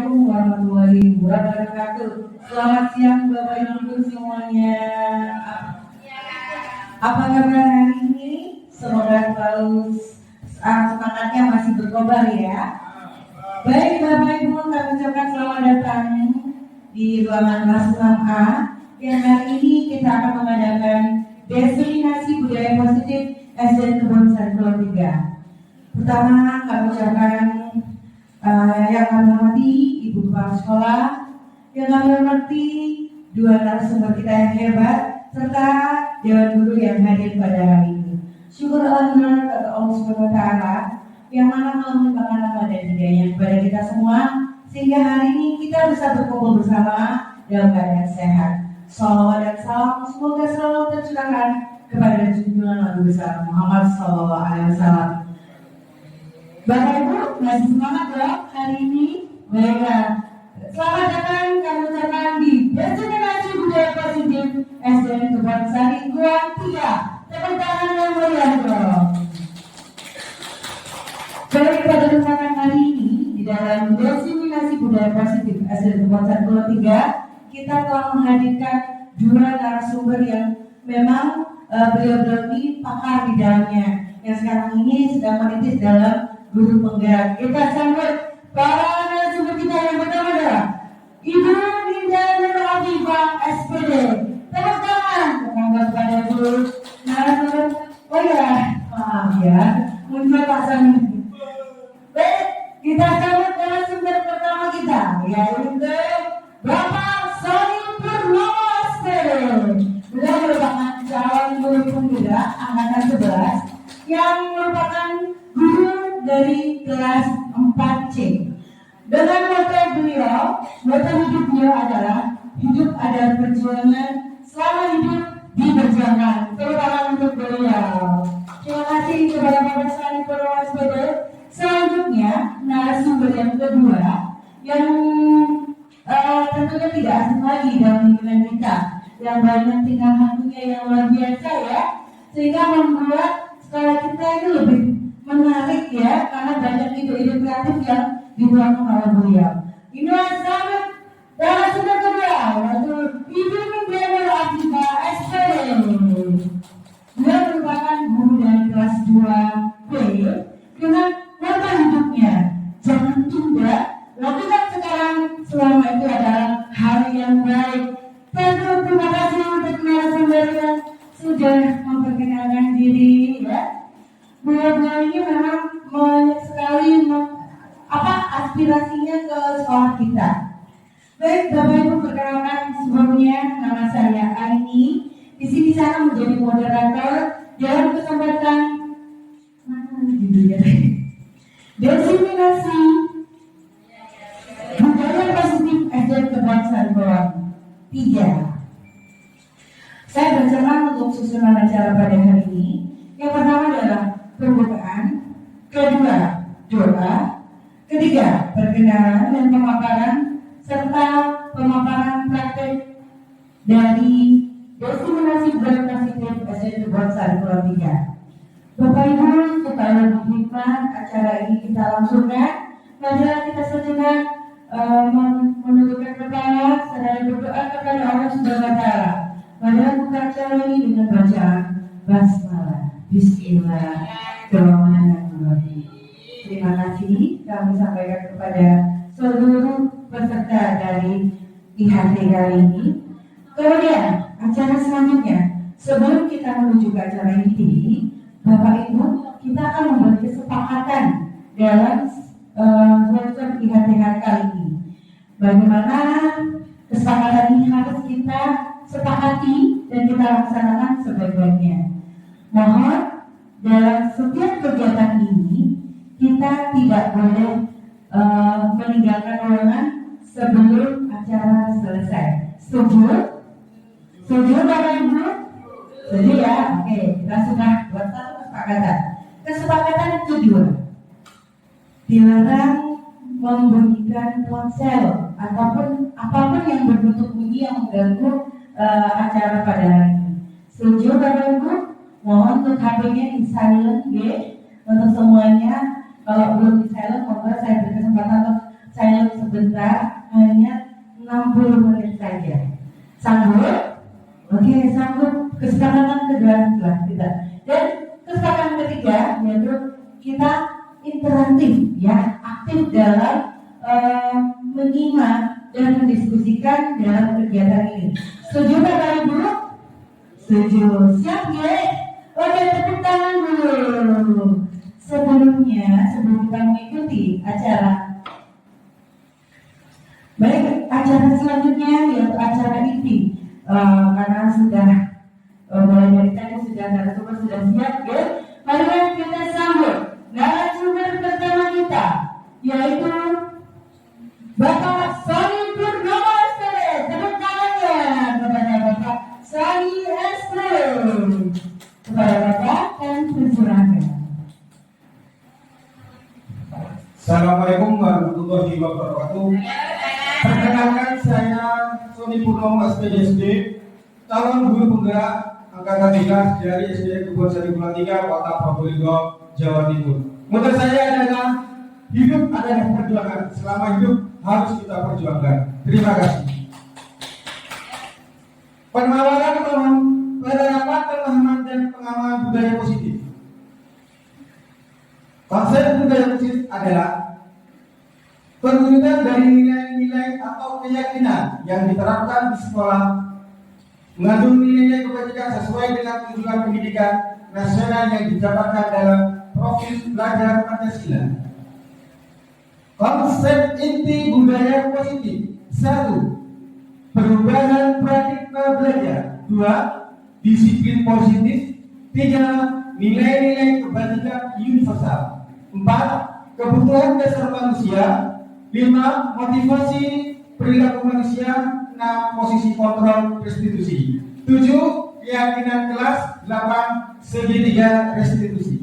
Assalamualaikum warahmatullahi wabarakatuh. Selamat siang Bapak Ibu semuanya. Apa kabar hari ini? Semoga selalu semangatnya masih berkobar ya. Baik Bapak Ibu, kami ucapkan selamat datang di ruangan kelas 6A yang hari ini kita akan mengadakan destinasi budaya positif SD Kebon Sari Pulau 3. Pertama kami ucapkan yang kami hormati Ibu Kepala Sekolah, yang kami hormati dua narasumber kita yang hebat, serta Dewan Guru yang hadir pada hari ini. Syukur Alhamdulillah kepada Allah Subhanahu wa Ta'ala yang mana melimpahkan rahmat dan hidayah kepada kita semua, sehingga hari ini kita bisa berkumpul bersama dalam keadaan sehat. Salawat dan salam semoga selalu tercurahkan kepada junjungan Nabi besar Muhammad SAW. Bapak Ibu, masih semangat ya hari ini? Baiklah, selamat datang kami ucapkan di Destinasi Budaya Positif SDN Kebon Sari Pulau 3. Tepuk tangan yang meriah dong. Baik, pada kesempatan hari ini di dalam Destinasi Budaya Positif SDN Kebon Sari Pulau 3, kita telah menghadirkan dua narasumber yang memang beliau-beliau ini pakar di dalamnya, yang sekarang ini sedang menitis dalam guru penggerak. Kita sambut para narasumber kita yang pertama adalah Ibu Ninda Nur Afifah SPD. Tepuk tangan kepada guru narasumber. Oh ya, maaf ya, muncul pasang. Baik, kita sambut narasumber pertama kita, yaitu Bapak Sony Purnomo SPD. Beliau merupakan calon guru penggerak angkatan 11 yang merupakan guru dari kelas 4C. Dengan moto hidup beliau adalah hidup adalah perjuangan, selama hidup diperjuangkan. Terutama untuk beliau. Terima kasih kepada Bapak Sony Purnomo SPD. Selanjutnya narasumber yang kedua yang tentunya tidak asing lagi dalam lingkungan kita, yang banyak tingkah lakunya yang luar biasa ya, sehingga membuat sekolah kita itu lebih menarik ya, karena banyak ide-ide kreatif yang dituangkan oleh beliau. Ini sangat narasumber kedua, yaitu Ibu Ninda Nur Afifah SPD. Beliau merupakan guru dari kelas 2B dengan moto hidupnya, jangan tunda, lakukan sekarang selama itu adalah hari yang baik. Tentu terima kasih untuk narasumber yang sudah memperkenalkan diri ya. Beliau ini memang banyak sekali aspirasinya ke sekolah kita. Baik, Bapak Ibu, perkenalkan sebelumnya nama saya Aini. Di sini saya menjadi moderator dalam kesempatan Destinasi Budaya Positif SDN Kebon Sari Pulau 3. Saya berkenan untuk susunan acara pada hari ini. Yang pertama adalah pembukaan, kedua doa, ketiga perkenalan dan pemaparan serta pemaparan praktek dari Destinasi Budaya Positif SDN Kebon Sari Pulau 3. Bapak Ibu, supaya lebih nikmat acara ini kita langsungkan, marilah kita sejenak menundukkan kepala serta berdoa kepada Allah Subhanahu wa Ta'ala. Marilah buka acara ini dengan bacaan basmalah. Bismillahirrahmanirrahim. Terima kasih kami sampaikan kepada seluruh peserta dari IHT kali ini. Kemudian acara selanjutnya, sebelum kita menuju ke acara ini, Bapak Ibu, kita akan membuat kesepakatan dalam workshop IHTH kali ini. Bagaimana kesepakatan ini harus kita sepakati dan kita laksanakan sebaik-baiknya. Mohon dalam setiap kegiatan ini kita tidak boleh meninggalkan ruangan sebelum acara selesai. Setuju? Setuju Bapak Ibu? Setuju ya? Oke, kita sudah buat satu kesepakatan. Kesepakatan kedua, dilarang membunyikan ponsel ataupun apapun yang berbentuk bunyi yang mengganggu acara pada hari ini. Setuju Bapak Ibu? Mohon untuk HP-nya di silent, untuk semuanya. Kalau belum di silent, maka saya berkesempatan untuk silent sebentar, hanya 60 menit saja. Sanggup? Oke, sanggup. Kesepakatan kedua setelah kita. Dan kesepakatan ketiga yaitu kita interaktif, ya, aktif dalam menyimak dan mendiskusikan dalam kegiatan ini. Setuju Bapak Ibu? Setuju. Siap ya? Oke, tepuk tangan dulu. Sebelum kita mengikuti acara, baik, acara selanjutnya yaitu acara inti. Karena sudah mulai dari tadi sudah narasumber sudah siap, ya. Mari kita sambut narasumber pertama kita, yaitu Bapak Sony Purnomo SPD. Tepuk tangannya kepada Bapak Sony SPD. Kepada Bapak dan persilakan. Assalamualaikum warahmatullahi wabarakatuh. Perkenalkan, saya Sony Purnomo SPD, calon guru penggerak angkatan 13 dari SD Kebon Sari Bulan 3, Kota Probolinggo, Jawa Timur. Moto saya adalah hidup adalah perjuangan. Selama hidup harus kita perjuangkan. Terima kasih. Penawaran penerapan pemahaman dan pengawalan budaya positif. Konsep budaya positif adalah perwujudan dari nilai-nilai atau keyakinan yang diterapkan di sekolah, mengandung nilai-nilai kebajikan sesuai dengan tujuan pendidikan nasional yang didapatkan dalam profil belajar Pancasila. Konsep inti budaya positif: 1. Perubahan paradigma belajar. 2. Disiplin positif. 3. Nilai-nilai kebajikan universal. 4. Kebutuhan dasar manusia. 5. Motivasi perilaku manusia. 6. Posisi kontrol restitusi. 7. Keyakinan kelas. 8. segitiga restitusi.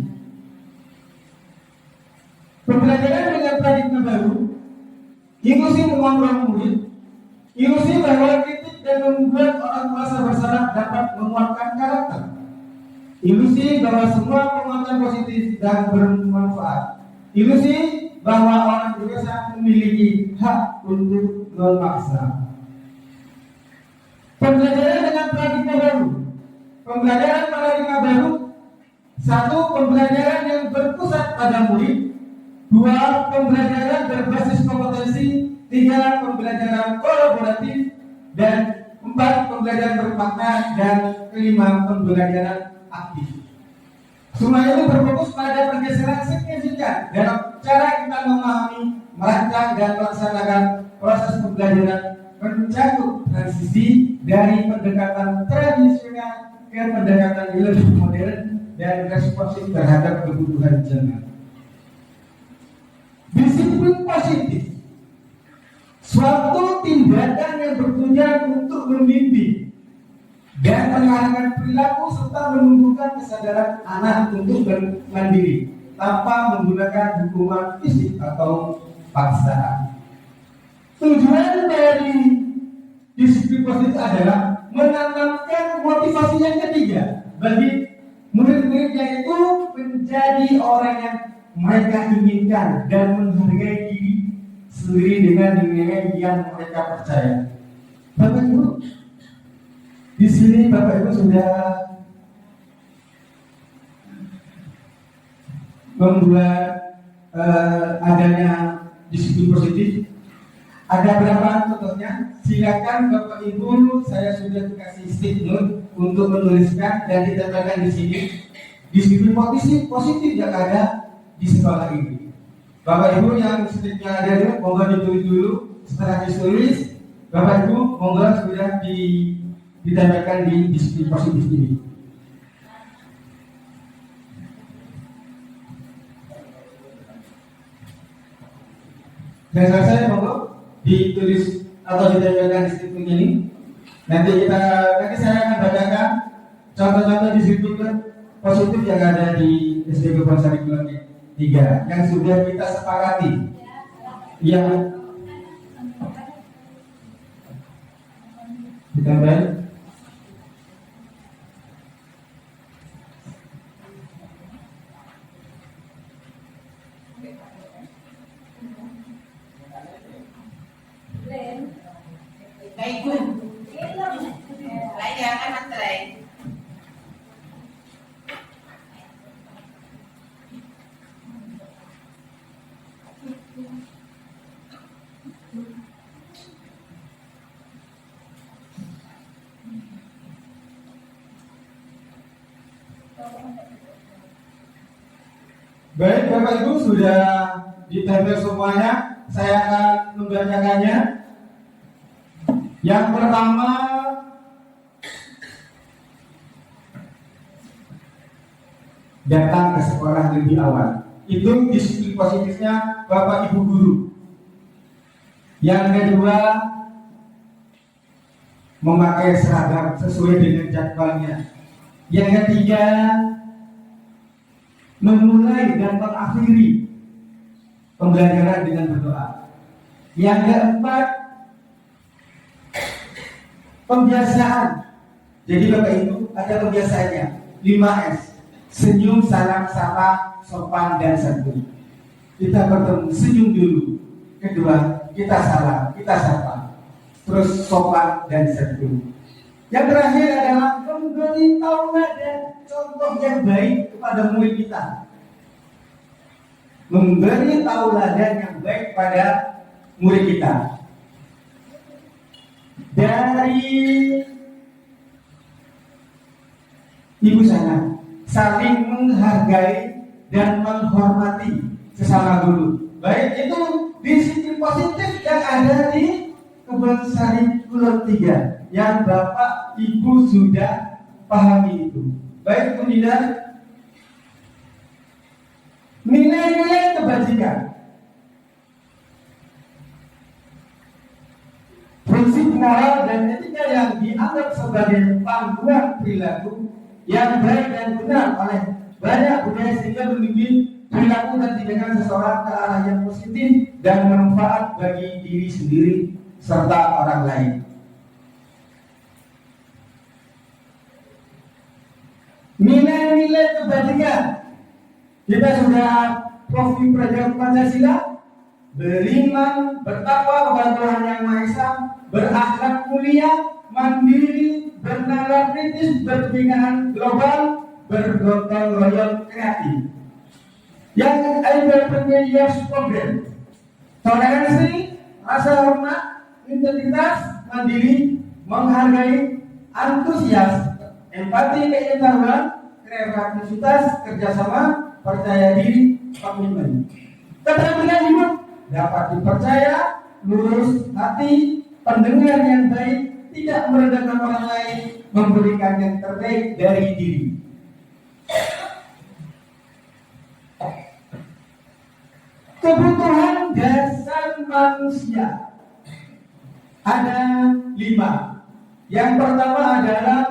Pembelajaran dengan paradigma baru, inklusi mengontrol murid, ilusi bahwa kritik dan membuat orang merasa bersalah dapat menguatkan karakter, ilusi bahwa semua penguatan positif dan bermanfaat, ilusi bahwa orang dewasa memiliki hak untuk memaksa. Pembelajaran dengan paradigma baru. Pembelajaran paradigma baru: 1. Pembelajaran yang berpusat pada murid. 2. Pembelajaran berbasis kompetensi. 3. Pembelajaran kolaboratif. Dan 4. Pembelajaran bermakna. Dan 5. Pembelajaran aktif. Semua ini berfokus pada pergeseran signifikan dalam cara kita memahami, merancang, dan melaksanakan proses pembelajaran mencakup transisi dari pendekatan tradisional ke pendekatan lebih modern dan responsif terhadap kebutuhan zaman. Disiplin positif: suatu tindakan yang bertujuan untuk membimbing dan mengarahkan perilaku serta menumbuhkan kesadaran anak untuk bermandiri tanpa menggunakan hukuman fisik atau paksaan. Tujuan dari disiplin positif adalah menanamkan motivasi yang ketiga bagi murid-murid, yaitu menjadi orang yang mereka inginkan dan menghargai diri sendiri dengan nilai yang mereka percaya. Bapak Ibu, di sini Bapak Ibu sudah membuat adanya disiplin positif. Ada berapa contohnya? Silakan Bapak Ibu, saya sudah kasih statement untuk menuliskan dan ditempelkan di sini. Disiplin positif yang ada di sekolah ini. Bapak Ibu yang statementnya ada dulu, monggo ditulis dulu. Setelah ditulis, Bapak Ibu monggo sudah ditempelkan di disiplin positif ini. Dan selesai, monggo ditulis atau ditempelkan di disiplin ini. Nanti saya akan bacakan contoh-contoh disiplin positif yang ada di SD Kebon Sari Bulan 3 yang sudah kita sepakati. Yang ditempel. Baik, Bapak Ibu sudah ditempel semuanya. Saya akan membacakannya. Yang pertama, datang ke sekolah lebih awal. Itu disiplin positifnya Bapak Ibu guru. Yang kedua, memakai seragam sesuai dengan jadwalnya. Yang ketiga, memulai dan mengakhiri pembelajaran dengan berdoa. Yang keempat, pembiasaan. Jadi Bapak Ibu ada pembiasaannya 5S. Senyum, salam, sapa, sopan, dan santun. Kita bertemu, senyum dulu. Kedua, kita salam, kita sapa. Terus sopan dan santun. Yang terakhir adalah memberi tauladan, contoh yang baik kepada murid kita. Memberi tauladan yang baik pada murid kita. Dari ibu sana, saling menghargai dan menghormati sesama guru. Baik, itu disiplin positif yang ada di Kebun Sari Kulon 3 yang Bapak Ibu sudah pahami itu. Baik, kemudian nilai-nilai kebajikan. Prinsip moral dan etika yang dianggap sebagai panduan perilaku yang baik dan benar oleh banyak budaya sehingga membimbing perilaku dan tindakan seseorang ke arah yang positif dan bermanfaat bagi diri sendiri serta orang lain. Nilai-nilai kebajikan kita sudah profil pelajaran Pancasila, beriman, bertakwa kepada Tuhan Yang Maha Esa, berakhlak mulia, mandiri, bernalar kritis, berpikiran global, bergotong royong kreatif. Yang ada years program, toleransi, rasa hormat, integritas, mandiri, menghargai, antusias, empati, keinginaran, kreativitas, kerjasama, percaya diri, komitmen. Keterampilan hidup dapat dipercaya, lurus hati, pendengar yang baik, tidak merendahkan orang lain, memberikan yang terbaik dari diri. Kebutuhan dasar manusia ada 5. Yang pertama adalah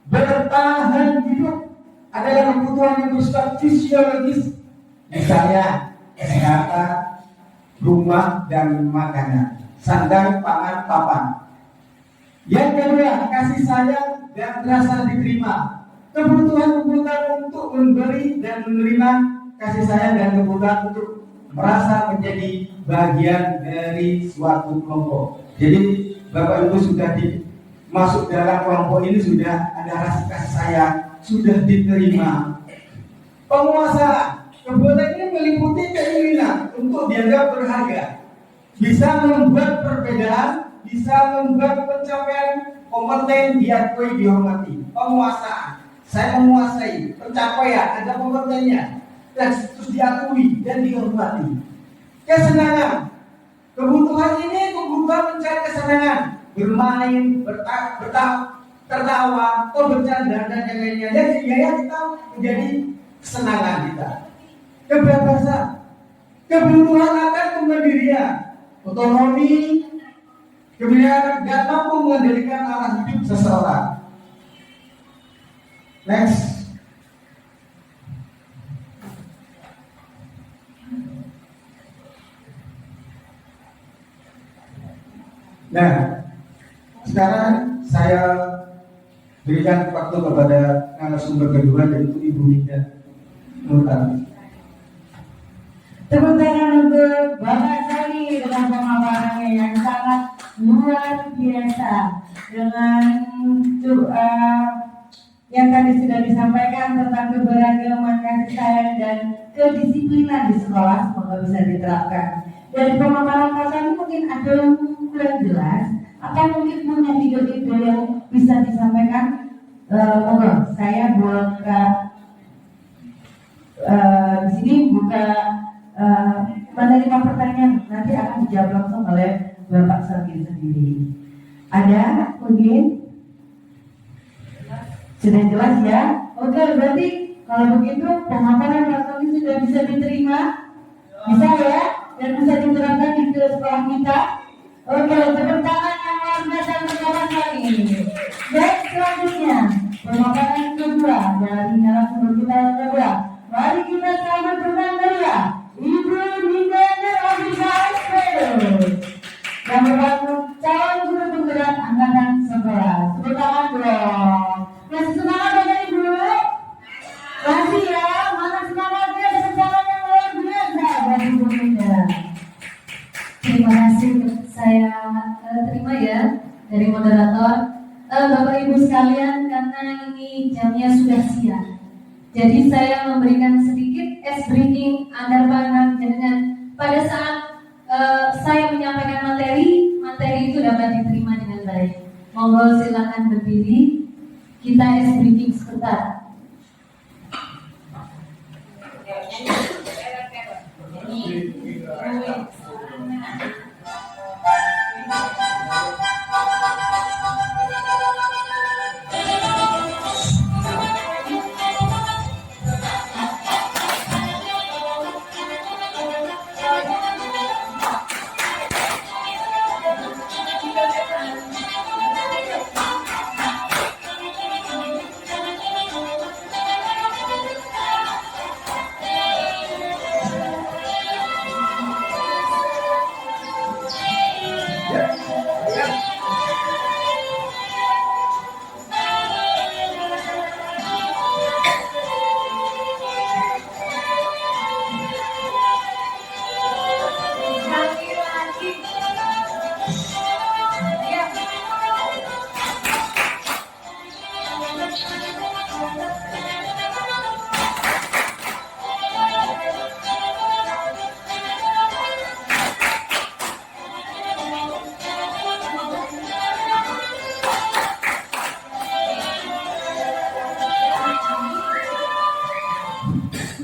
bertahan hidup, adalah kebutuhan yang bersifat fisiologis, misalnya kesehatan, rumah dan makanan, sandang, pangan, papan. Yang kedua, kasih sayang dan rasa diterima, kebutuhan untuk memberi dan menerima kasih sayang dan kebutuhan untuk merasa menjadi bagian dari suatu kelompok. Jadi Bapak Ibu sudah masuk dalam kelompok ini, sudah ada rasa kasih sayang, sudah diterima. Penguasaan, kebutuhan ini meliputi keinginan untuk dianggap berharga, bisa membuat perbedaan, bisa membuat pencapaian kompeten diakui, dihormati. Penguasaan, saya menguasai, pencapaian, ada kompetennya, dan terus diakui dan dihormati. Kesenangan, kebutuhan ini kebutuhan mencari kesenangan, bermain, tertawa, atau bercanda dan yang lainnya. Jadi ya kita menjadi kesenangan kita. Kebebasan, kebutuhan akan kemandirian, otonomi, kemudian tidak mampu mengendalikan arah hidup seseorang. Next. Nah, sekarang saya berikan waktu kepada narasumber kedua, yaitu Ibu Nida Nurtani. Tepuk tangan untuk Bapak Sali dengan pemaparannya yang sangat luar biasa, dengan doa yang tadi sudah disampaikan tentang keberagaman, kasih sayang dan kedisiplinan di sekolah, semoga bisa diterapkan. Dari pemaparan Pak Sali mungkin ada yang kurang jelas, atau mungkin punya ide-ide yang bisa disampaikan. Monggo, saya buka di sini buka menerima pertanyaan, nanti akan dijawab langsung oleh Bapak Sabin sendiri. Ada mungkin? Sudah jelas ya? Oke, berarti kalau begitu pemaparan Pak Sabin sudah bisa diterima? Bisa ya? Dan bisa diterapkan di sekolah kita? Oke, tepuk tangan yang luar biasa bersama kami. Dan selanjutnya, pemaparan kedua dari narasumber kita yang kedua. Mari kita sambut dengan meriah Ibu Dinda Nurhaliza yang merupakan calon guru penggerak angkatan 11. Tepuk tangan dong. Masih semangat ya Ibu? Masih ya? Mana semangatnya? Semangat yang luar biasa dari Ibu Dinda. Terima kasih, saya terima ya dari moderator. Bapak Ibu sekalian, karena ini jamnya sudah siang, jadi saya memberikan sedikit ice breaking agar pandang dengan pada saat saya menyampaikan materi itu dapat diterima dengan baik. Monggo silakan berdiri, kita ice breaking sebentar.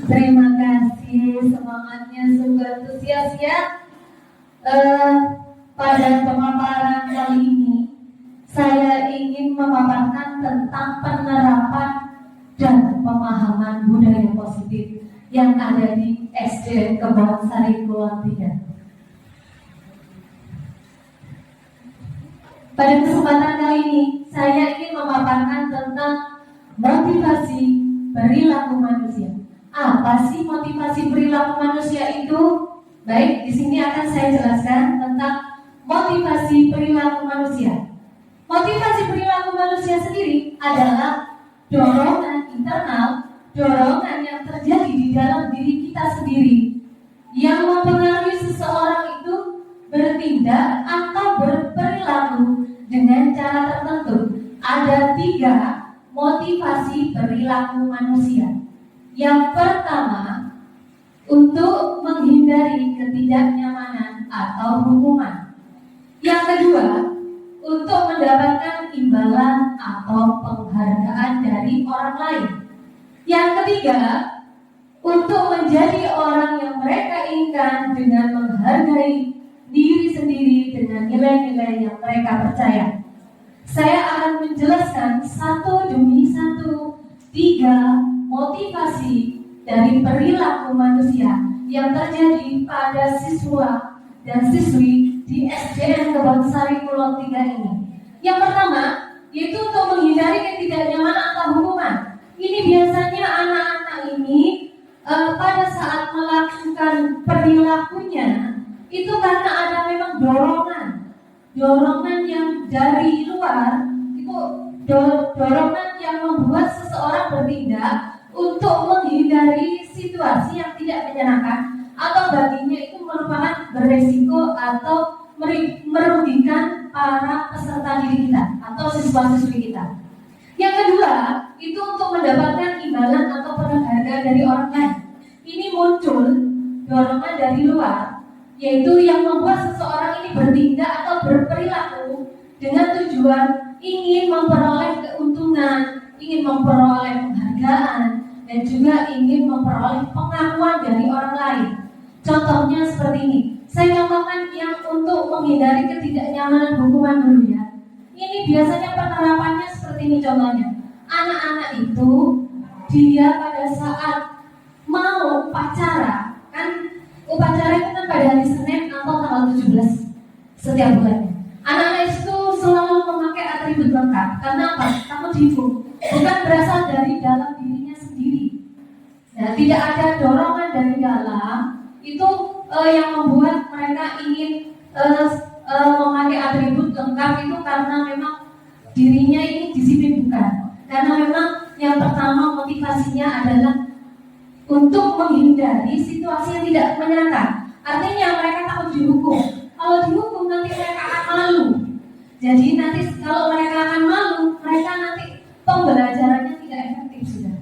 Terima kasih, semangatnya sungguh antusias ya. Pada pemaparan kali ini saya ingin memaparkan tentang penerapan dan pemahaman budaya positif yang ada di SD Kebon Sari Kulon 3. Pada kesempatan kali ini saya ingin memaparkan tentang motivasi perilaku manusia. Apa sih motivasi perilaku manusia itu? Baik, di sini akan saya jelaskan tentang motivasi perilaku manusia. Motivasi perilaku manusia sendiri adalah dorongan internal, dorongan yang terjadi di dalam diri kita sendiri yang mempengaruhi seseorang itu bertindak atau berperilaku dengan cara tertentu. Ada 3 motivasi perilaku manusia. Yang pertama, untuk menghindari ketidaknyamanan atau hukuman. Yang kedua, untuk mendapatkan imbalan atau penghargaan dari orang lain. Yang ketiga, untuk menjadi orang yang mereka inginkan dengan menghargai diri sendiri dengan nilai-nilai yang mereka percaya. Saya akan menjelaskan satu demi satu 3 motivasi dari perilaku manusia yang terjadi pada siswa dan siswi di SDN Kebon Sari Kulon 3 ini. Yang pertama, yaitu untuk menghindari ketidaknyamanan atau hukuman. Ini biasanya anak-anak ini pada saat melakukan perilakunya itu karena ada memang dorongan yang dari luar, itu dorongan yang membuat seseorang bertindak untuk menghindari situasi yang tidak menyenangkan atau baginya itu merupakan beresiko atau merugikan para peserta didik kita atau siswa-siswi kita. Yang kedua, itu untuk mendapatkan imbalan atau penghargaan dari orang lain. Ini muncul dorongan dari luar, yaitu yang membuat seseorang ini bertindak atau berperilaku dengan tujuan ingin memperoleh keuntungan, ingin memperoleh penghargaan, dan juga ingin memperoleh pengakuan dari orang lain. Contohnya seperti ini. Saya contohkan yang untuk menghindari ketidaknyamanan hukuman dulu ya. Ini biasanya penerapannya seperti ini contohnya. Anak-anak itu dia pada saat mau upacara, kan upacara itu kan pada hari Senin atau tanggal 17 setiap bulannya. Anak-anak itu selalu memakai atribut lengkap. Karena apa? Takut dihukum. Bukan berasal dari dalam dirinya sendiri. Nah, tidak ada dorongan dari dalam itu yang membuat mereka ingin memakai atribut lengkap itu karena memang dirinya ini disiplin, bukan. Karena memang yang pertama motivasinya adalah untuk menghindari situasi yang tidak menyenangkan. Artinya mereka takut dihukum. Kalau dihukum nanti mereka akan malu. Jadi nanti kalau mereka akan malu, mereka nanti pembelajarannya tidak efektif sudah.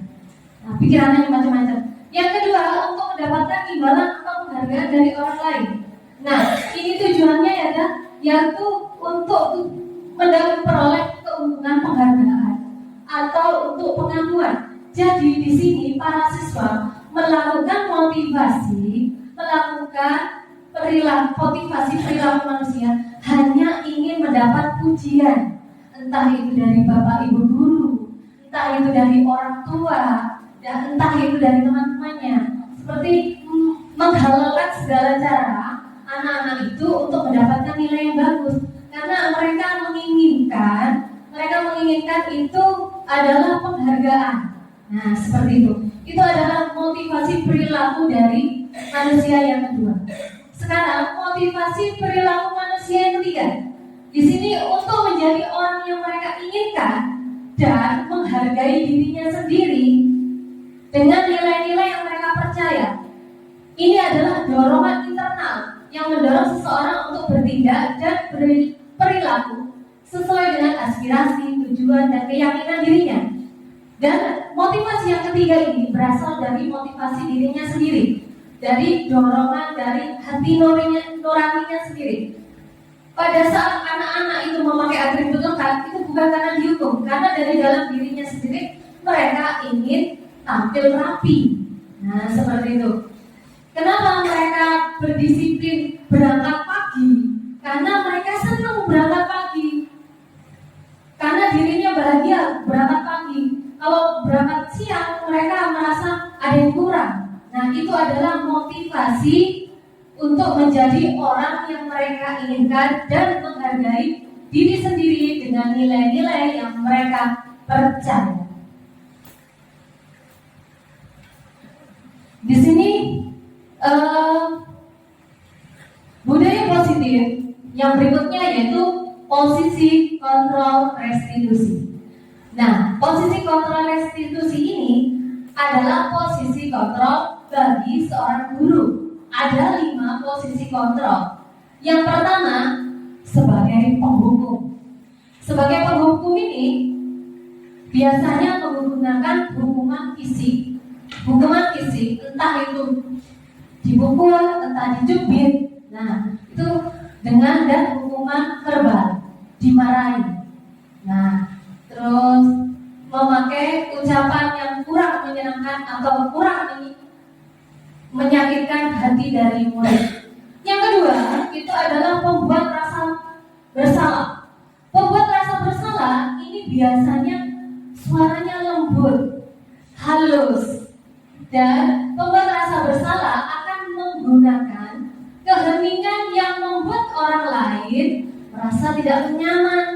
Nah, pikirannya macam-macam. Yang kedua, untuk mendapatkan imbalan atau penghargaan dari orang lain. Nah, ini tujuannya yaitu untuk memperoleh keuntungan penghargaan atau untuk pengakuan. Jadi di sini para siswa melakukan motivasi, melakukan motivasi perilaku manusia hanya ingin mendapat pujian, entah itu dari bapak ibu guru, entah itu dari orang tua, dan entah itu dari teman-temannya. Seperti menghalalkan segala cara anak-anak itu untuk mendapatkan nilai yang bagus, karena mereka menginginkan itu adalah penghargaan. Nah, seperti itu. Itu adalah motivasi perilaku dari manusia yang kedua. Sekarang motivasi perilaku manusia yang ketiga. Di sini untuk menjadi orang yang mereka inginkan dan menghargai dirinya sendiri dengan nilai-nilai yang mereka percaya. Ini adalah dorongan internal yang mendorong seseorang untuk bertindak dan berperilaku sesuai dengan aspirasi, tujuan, dan keyakinan dirinya. Dan motivasi yang ketiga ini berasal dari motivasi dirinya sendiri, dari dorongan dari hati nuraninya sendiri. Pada saat anak-anak itu memakai atribut lengkap, itu bukan karena dihukum, karena dari dalam dirinya sendiri mereka ingin tampil rapi. Nah, seperti itu. Kenapa mereka berdisiplin berangkat pagi? Karena mereka senang berangkat pagi. Karena dirinya bahagia berangkat pagi. Kalau berangkat siang, mereka merasa ada yang kurang. Nah, itu adalah motivasi untuk menjadi orang yang mereka inginkan dan menghargai diri sendiri dengan nilai-nilai yang mereka percaya. Di sini budaya positif yang berikutnya yaitu posisi kontrol restitusi. Nah, posisi kontrol restitusi ini adalah posisi kontrol bagi seorang guru. Ada 5 posisi kontrol. Yang pertama, sebagai penghukum. Sebagai penghukum ini biasanya menggunakan hukuman fisik. Hukuman fisik, entah itu dipukul, entah dicubit. Nah, itu dengan dan hukuman verbal, dimarahi. Nah, terus memakai ucapan yang kurang menyenangkan atau kurang menyakitkan hati dari murid. Yang kedua, itu adalah pembuat rasa bersalah. Pembuat rasa bersalah ini biasanya suaranya lembut, halus, dan pembuat rasa bersalah akan menggunakan keheningan yang membuat orang lain merasa tidak nyaman,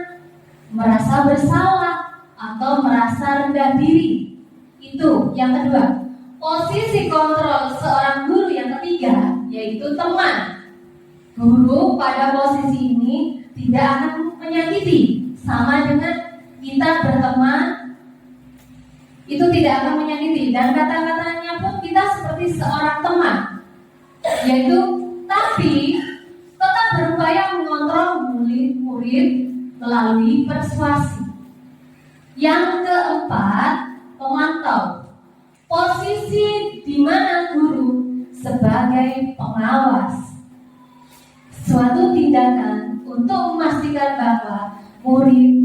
merasa bersalah, atau merasa rendah diri. Itu yang kedua. Posisi kontrol seorang guru yang ketiga yaitu teman. Guru pada posisi ini tidak akan menyakiti, sama dengan kita berteman itu tidak akan menyakiti, dan kata-katanya pun kita seperti seorang teman, yaitu tapi tetap berupaya mengontrol murid melalui persuasi. Yang keempat, pemantau. Posisi di mana guru sebagai pengawas suatu tindakan untuk memastikan bahwa murid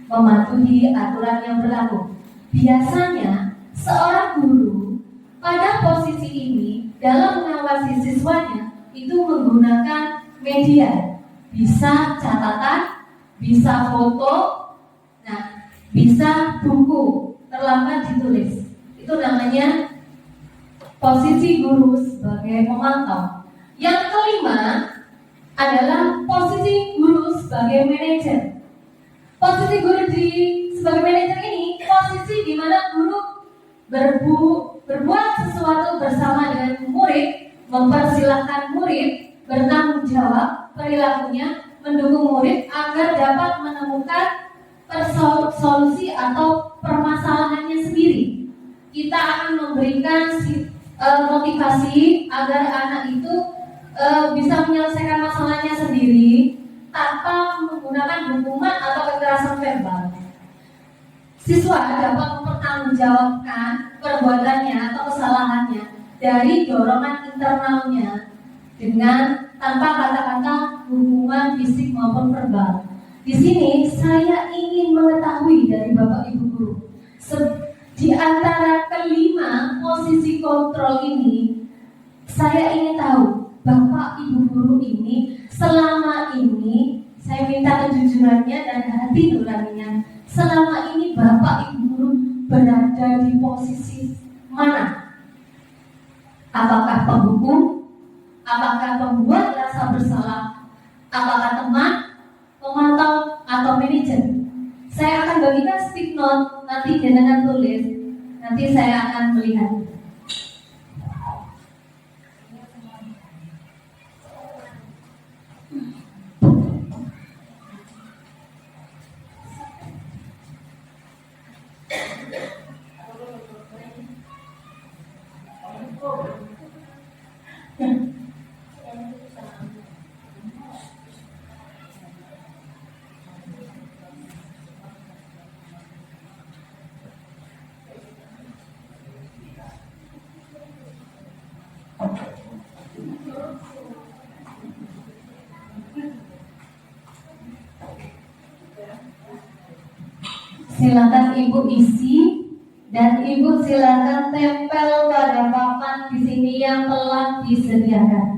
mematuhi aturan yang berlaku. Biasanya seorang guru pada posisi ini dalam mengawasi siswanya itu menggunakan media, bisa catatan, bisa foto, nah bisa buku terlambat ditulis. Itu namanya posisi guru sebagai pemantau. Yang kelima adalah posisi guru sebagai manajer. Posisi guru sebagai manajer ini posisi di mana guru berbuat sesuatu bersama dengan murid, mempersilahkan murid bertanggung jawab perilakunya, mendukung murid agar dapat menemukan solusi atau permasalahannya sendiri. Kita akan memberikan motivasi agar anak itu bisa menyelesaikan masalahnya sendiri tanpa menggunakan hukuman atau kekerasan verbal. Siswa dapat mempertanggungjawabkan perbuatannya atau kesalahannya dari dorongan internalnya dengan tanpa kata-kata hukuman fisik maupun verbal. Di sini saya ingin mengetahui dari Bapak Ibu guru, di antara kelima posisi kontrol ini, saya ingin tahu Bapak Ibu guru ini selama ini, saya minta kejujurannya dan hati nuraninya. Selama ini Bapak Ibu guru berada di posisi mana? Apakah penghukum? Apakah pembuat rasa bersalah? Apakah teman, pemantau, atau manajer? Saya akan bagikan stick note, nanti dengan tulis. Nanti saya akan melihat. Silakan Ibu isi dan Ibu silakan tempel pada papan di sini yang telah disediakan.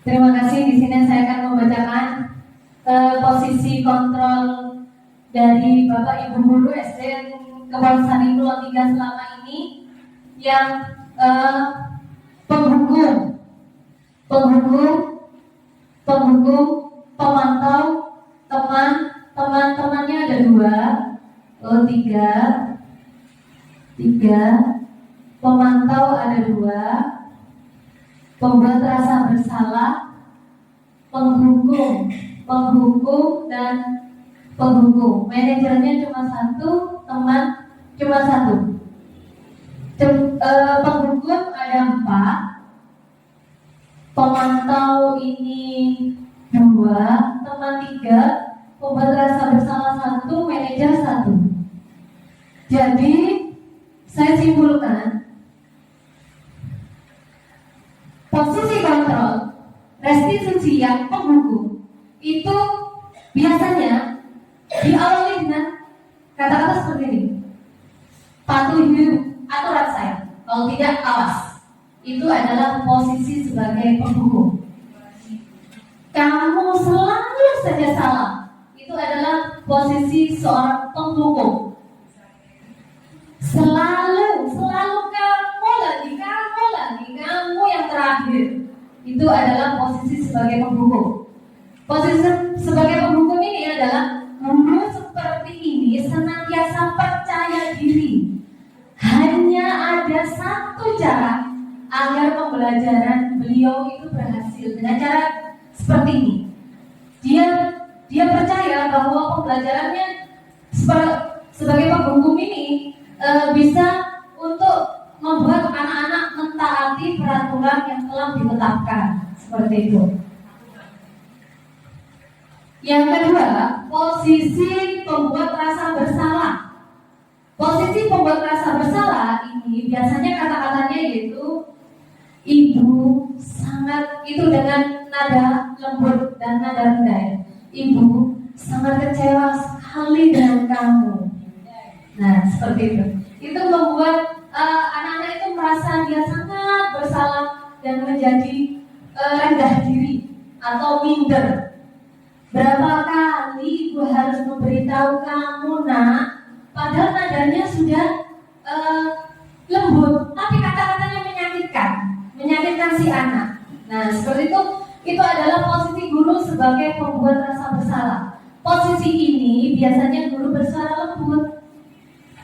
Terima kasih. Di sini saya akan membacakan posisi kontrol dari Bapak Ibu guru SD Kepulauan Pulau 3 selama ini, yang penghukum, pemantau, teman-temannya ada tiga, pemantau ada 2, pembuat rasa bersalah, penghukum dan penghukum. Manajernya cuma 1, teman cuma 1. Penghukum ada 4, pemantau ini 2, teman 3, pembuat rasa bersalah 1, manajer 1. Jadi saya simpulkan, posisi kontrol restitusi yang penghukum itu biasanya diawali dengan kata-kata seperti ini: patuhi aturan saya, kalau tidak awas. Itu adalah posisi sebagai penghukum. Kamu selalu saja salah. Itu adalah posisi seorang penghukum. Selalu kamu yang terakhir. Itu adalah posisi sebagai penghukum. Posisi sebagai penghukum ini adalah guru seperti ini senantiasa percaya diri. Hanya ada satu cara agar pembelajaran beliau itu berhasil, dengan cara seperti ini. Dia percaya bahwa pembelajarannya sebagai penghukum ini bisa untuk membuat anak-anak mentaati peraturan yang telah ditetapkan, seperti itu. Yang kedua, posisi pembuat rasa bersalah. Posisi pembuat rasa bersalah ini biasanya kata-katanya yaitu ibu sangat, itu dengan nada lembut dan nada rendah. Ibu sangat kecewa sekali dengan kamu. Nah, seperti itu. Itu membuat anak-anak itu merasa dia sangat bersalah dan menjadi rendah diri atau minder. Berapa kali ibu harus memberitahu kamu, nak, padahal nadanya sudah lembut, tapi kata-katanya menyakitkan si anak. Nah, seperti itu adalah posisi guru sebagai pembuat rasa bersalah. Posisi ini biasanya guru bersuara lembut.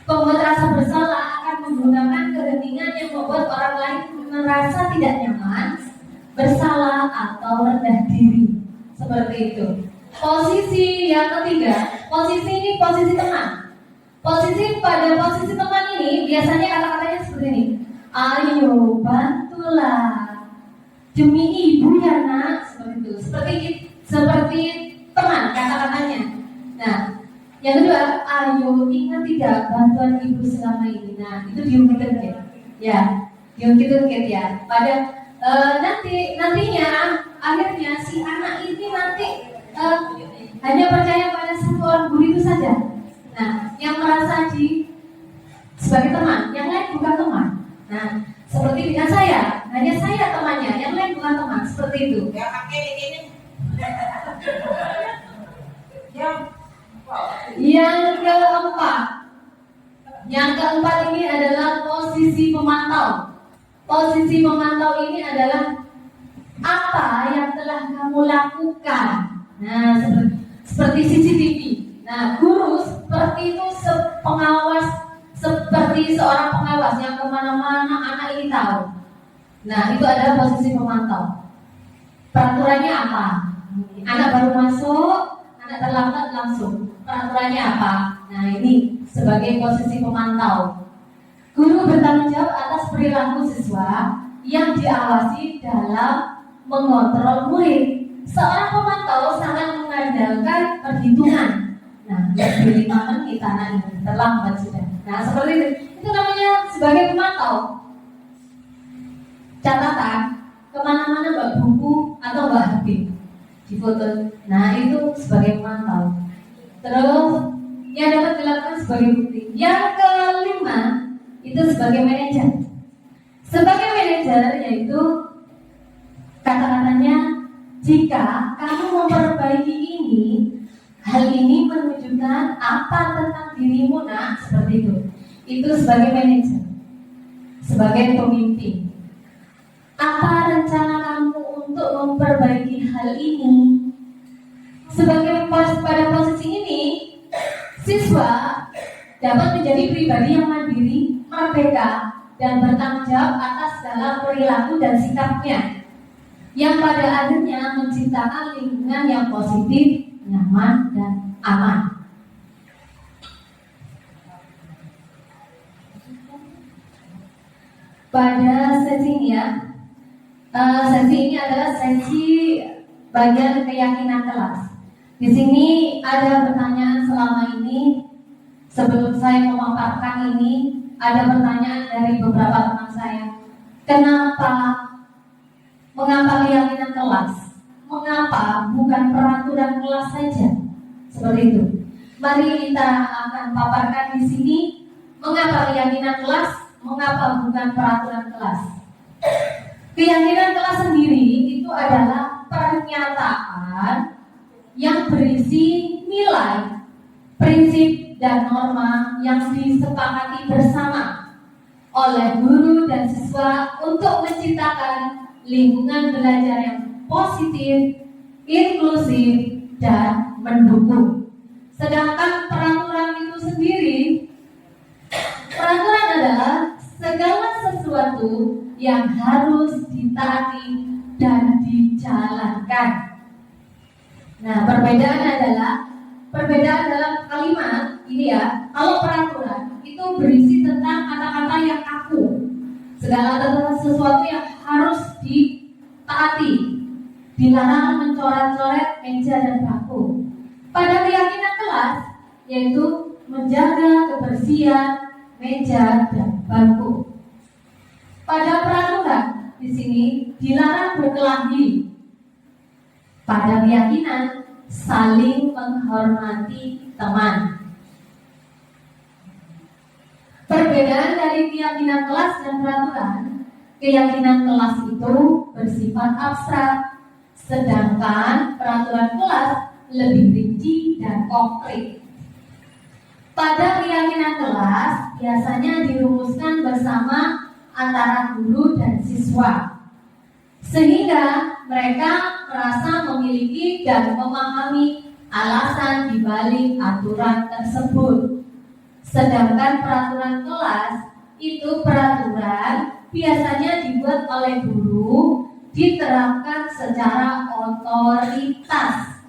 Pembuat rasa bersalah akan menggunakan keheningan yang membuat orang lain merasa tidak nyaman, bersalah atau rendah diri. Seperti itu. Posisi yang ketiga, posisi ini posisi teman. Pada posisi teman ini biasanya kata-katanya seperti ini. Ayo bantulah demi ibu ya nak, seperti itu. Seperti teman kata-katanya. Nah, yang kedua, ayo ingat tidak bantuan ibu selama ini. Nah, itu diungkit-ungkit. Ya, diungkit-ungkit ya. Pada nantinya akhirnya si anak ini nanti hanya percaya pada satu orang guru itu saja. Nah, yang merasa sebagai teman, yang lain bukan teman. Nah, seperti dengan saya, hanya saya temannya, yang lain bukan teman. Seperti itu. Yang keempat ini adalah posisi pemantau. Posisi pemantau ini adalah apa yang telah kamu lakukan. Nah, seperti CCTV. Nah, guru seperti itu seperti seorang pengawas yang kemana-mana anak ini tahu. Nah, itu adalah posisi pemantau. Peraturannya apa? Anak baru masuk, anak terlambat langsung. Peraturannya apa? Nah, ini sebagai posisi pemantau. Guru bertanggung jawab atas perilaku siswa yang diawasi dalam mengontrol murid. Seorang pemantau sangat mengandalkan perhitungan. Nah, lebih 5 menit anak ini terlambat sudah. Nah, seperti itu. Itu namanya sebagai pemantau. Catatan, kemana-mana bawa buku atau bawa HP, difoto. Nah, itu sebagai pemantau. Terus yang dapat dilakukan sebagai bukti. Yang kelima itu sebagai manajer. Sebagai manajer yaitu kata-katanya, jika kamu memperbaiki ini, hal ini menunjukkan apa tentang dirimu, nak, seperti itu. Itu sebagai manajer, sebagai pemimpin. Apa rencana kamu untuk memperbaiki hal ini? Pada posisi ini, siswa dapat menjadi pribadi yang mandiri, merdeka, dan bertanggung jawab atas segala perilaku dan sikapnya, yang pada akhirnya menciptakan lingkungan yang positif, nyaman, dan aman. Pada sesi ini sesi ini adalah sesi bagian keyakinan kelas. Di sini ada pertanyaan selama ini. Sebelum saya memaparkan ini, ada pertanyaan dari beberapa teman saya. Mengapa keyakinan kelas? Mengapa bukan peraturan kelas saja? Seperti itu. Mari kita akan paparkan di sini mengapa keyakinan kelas, mengapa bukan peraturan kelas. Keyakinan kelas sendiri itu adalah pernyataan yang berisi nilai, prinsip, dan norma yang disepakati bersama oleh guru dan siswa untuk menciptakan lingkungan belajar yang positif, inklusif, dan mendukung. Sedangkan peraturan itu sendiri, peraturan adalah segala sesuatu yang harus ditaati dan dijalankan. Nah, perbedaan dalam kalimat ini ya. Kalau peraturan itu berisi tentang kata-kata yang kaku, segala sesuatu yang harus ditaati, dilarang mencoret-coret meja dan bangku. Pada keyakinan kelas, yaitu menjaga kebersihan meja dan bangku. Pada peraturan di sini dilarang berkelahi. Pada keyakinan saling menghormati teman. Perbedaan dari keyakinan kelas dan peraturan, keyakinan kelas itu bersifat abstrak, sedangkan peraturan kelas lebih rinci dan konkret. Pada keyakinan kelas biasanya dirumuskan bersama antara guru dan siswa, sehingga mereka merasa memiliki dan memahami alasan dibalik aturan tersebut. Sedangkan peraturan kelas itu peraturan biasanya dibuat oleh guru, diterapkan secara otoritas.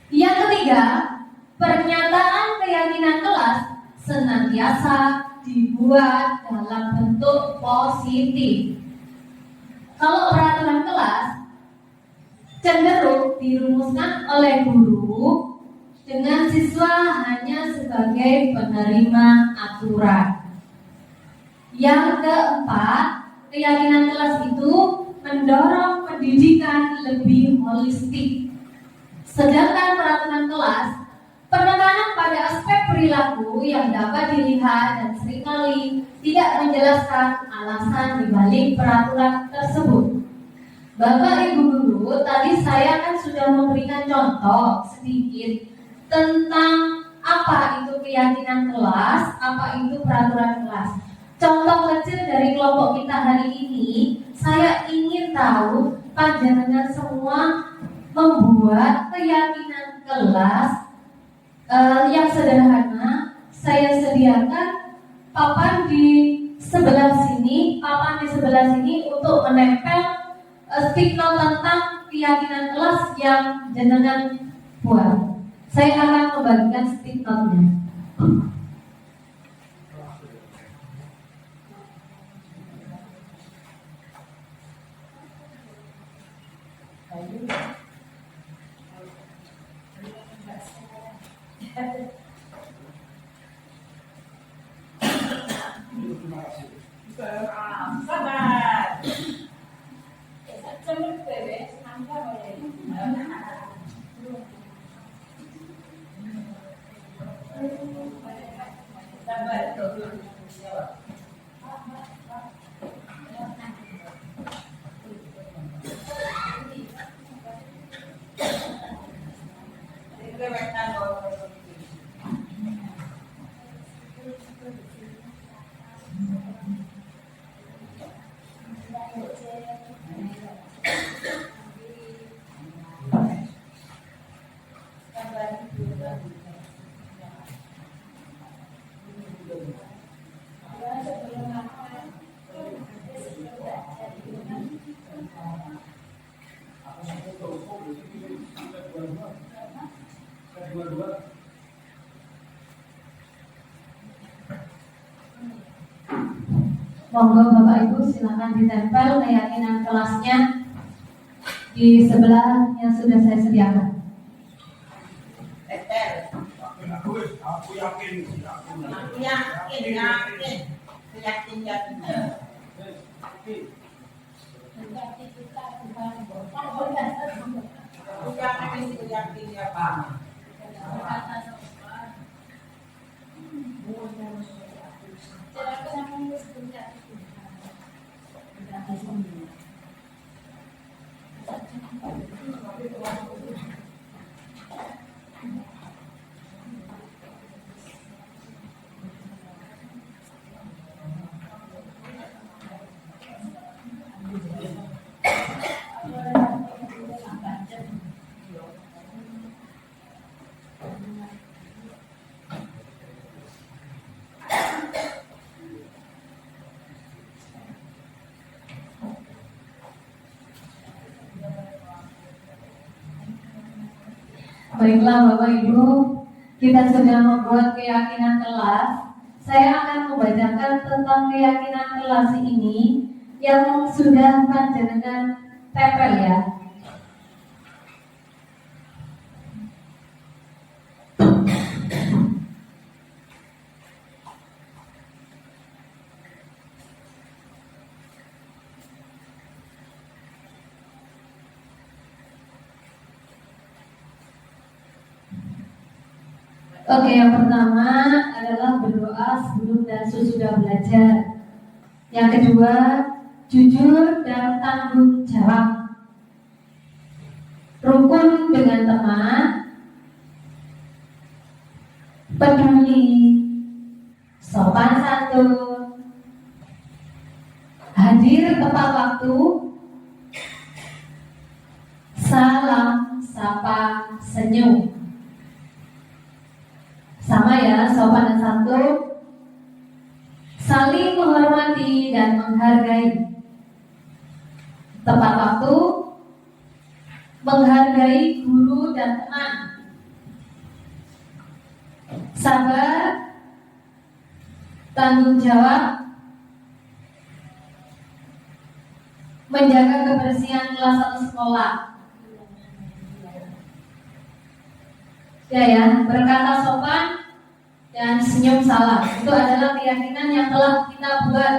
Yang ketiga, pernyataan keyakinan kelas senantiasa dibuat dalam bentuk positif. Kalau peraturan kelas cenderung dirumuskan oleh guru dengan siswa hanya sebagai penerima aturan. Yang keempat, keyakinan kelas itu mendorong pendidikan lebih holistik. Sedangkan peraturan kelas penekanan pada aspek perilaku yang dapat dilihat dan seringkali tidak menjelaskan alasan dibalik peraturan tersebut. Bapak Ibu Guru, tadi saya kan sudah memberikan contoh sedikit tentang apa itu keyakinan kelas, apa itu peraturan kelas. Contoh kecil dari kelompok kita hari ini, saya ingin tahu panjenengan semua membuat keyakinan kelas yang sederhana. Saya sediakan papan di sebelah sini untuk menempel stiker tentang keyakinan kelas yang jenengan buat. Saya akan membagikan stikernya. Sabar. Monggo Bapak Ibu silakan ditempel keyakinan kelasnya di sebelah yang sudah saya sediakan. Aku yakin. Baiklah Bapak Ibu, kita sudah membuat keyakinan kelas. Saya akan membacakan tentang keyakinan kelas ini yang sudah panjenengan tempel ya. Oke, yang pertama adalah berdoa sebelum dan sesudah belajar. Yang kedua, jujur dan tanggung jawab. Rukun dengan teman, peduli, sopan santun, hadir tepat waktu, salam, sapa, senyum. Sama ya, sopan dan santun, saling menghormati dan menghargai, tepat waktu, menghargai guru dan teman, sabar, tanggung jawab, menjaga kebersihan kelas atau sekolah. Ya, berkata sopan dan senyum salam. Itu adalah keyakinan yang telah kita buat.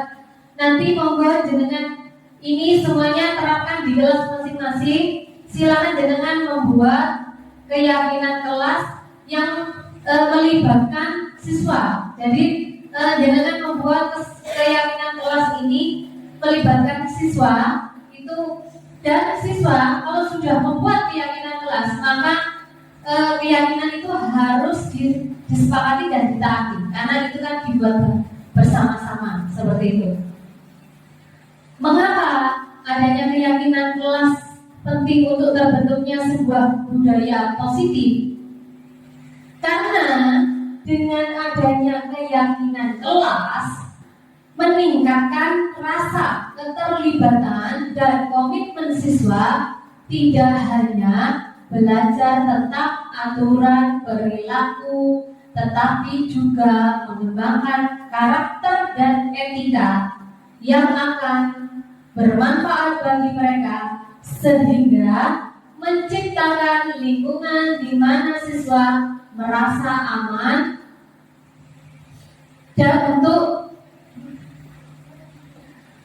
Nanti monggo jenengan ini semuanya terapkan di kelas masing-masing. Silakan jenengan membuat keyakinan kelas yang melibatkan siswa. Jadi jenengan membuat keyakinan kelas ini melibatkan siswa itu, dan siswa kalau sudah membuat keyakinan kelas maka keyakinan itu harus disepakati dan ditaati, karena itu kan dibuat bersama-sama seperti itu. Mengapa adanya keyakinan kelas penting untuk terbentuknya sebuah budaya positif? Karena dengan adanya keyakinan kelas meningkatkan rasa keterlibatan dan komitmen siswa, tidak hanya belajar tentang aturan perilaku, tetapi juga mengembangkan karakter dan etika yang akan bermanfaat bagi mereka, sehingga menciptakan lingkungan di mana siswa merasa aman dan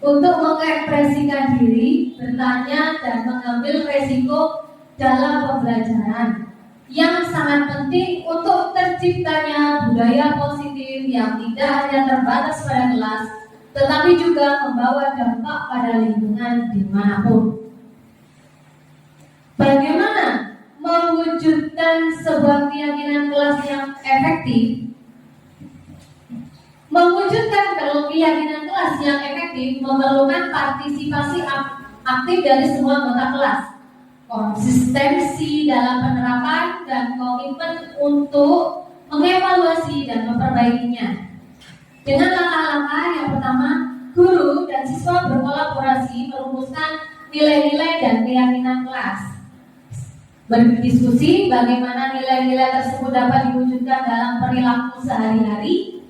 untuk mengekspresikan diri, bertanya dan mengambil resiko dalam pembelajaran, yang sangat penting untuk terciptanya budaya positif yang tidak hanya terbatas pada kelas, tetapi juga membawa dampak pada lingkungan dimanapun. Bagaimana mewujudkan sebuah keyakinan kelas yang efektif? Mewujudkan keyakinan kelas yang efektif memerlukan partisipasi aktif dari semua anggota kelas, konsistensi dalam penerapan, dan komitmen untuk mengevaluasi dan memperbaikinya. Dengan langkah-langkah yang pertama, guru dan siswa berkolaborasi merumuskan nilai-nilai dan keyakinan kelas, berdiskusi bagaimana nilai-nilai tersebut dapat diwujudkan dalam perilaku sehari-hari,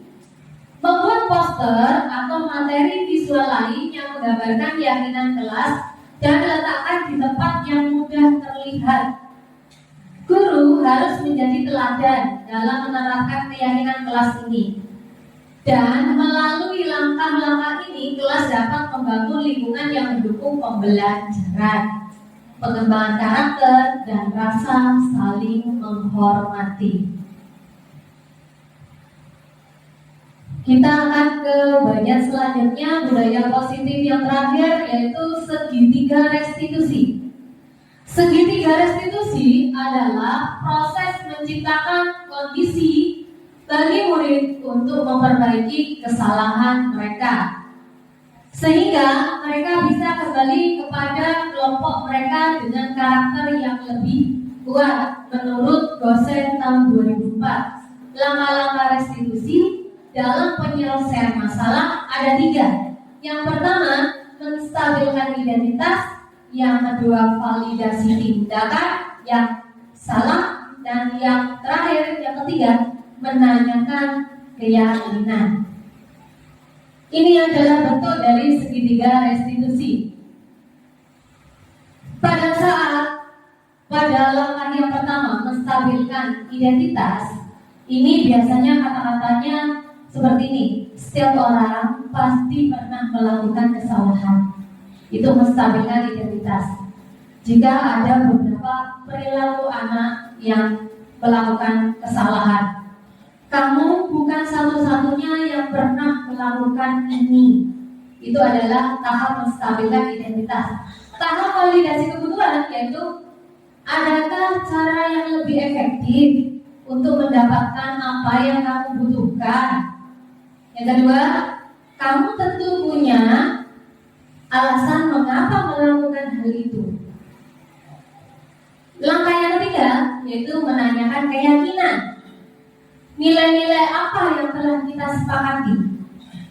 membuat poster atau materi visual lain yang menggambarkan keyakinan kelas dan letakkan di tempat yang mudah terlihat. Guru harus menjadi teladan dalam menerapkan keyakinan kelas ini. Dan melalui langkah-langkah ini, kelas dapat membangun lingkungan yang mendukung pembelajaran, pengembangan karakter, dan rasa saling menghormati. Kita akan ke bagian selanjutnya, budaya positif yang terakhir, yaitu segitiga restitusi. Segitiga restitusi adalah proses menciptakan kondisi bagi murid untuk memperbaiki kesalahan mereka, sehingga mereka bisa kembali kepada kelompok mereka dengan karakter yang lebih kuat. Menurut Gosen tahun 2004, langkah-langkah restitusi dalam penyelesaian masalah ada 3. Yang pertama, menstabilkan identitas. Yang kedua, validasi tindakan yang salah. dan yang terakhir, yang ketiga, menanyakan keyakinan. Ini adalah bentuk dari segitiga restitusi. Pada langkah yang pertama, menstabilkan identitas, ini biasanya kata-katanya seperti ini: setiap orang pasti pernah melakukan kesalahan. Itu menstabilkan identitas. Jika ada beberapa perilaku anak yang melakukan kesalahan, kamu bukan satu-satunya yang pernah melakukan ini. Itu adalah tahap menstabilkan identitas. Tahap validasi kebutuhan yaitu, adakah cara yang lebih efektif untuk mendapatkan apa yang kamu butuhkan? Yang kedua, kamu tentu punya alasan mengapa melakukan hal itu. Langkah yang ketiga yaitu menanyakan keyakinan. Nilai-nilai apa yang telah kita sepakati?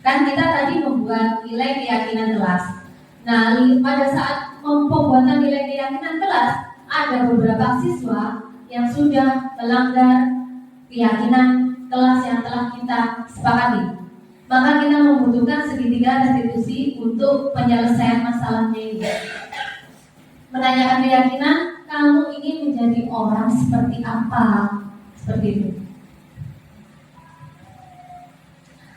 Kan kita tadi membuat nilai keyakinan kelas. Nah, pada saat pembuatan nilai keyakinan kelas, ada beberapa siswa yang sudah melanggar keyakinan kelas yang telah kita sepakati. Maka kita membutuhkan segitiga restitusi untuk penyelesaian masalahnya ini. Menanyakan keyakinan, kamu ingin menjadi orang seperti apa? Seperti itu.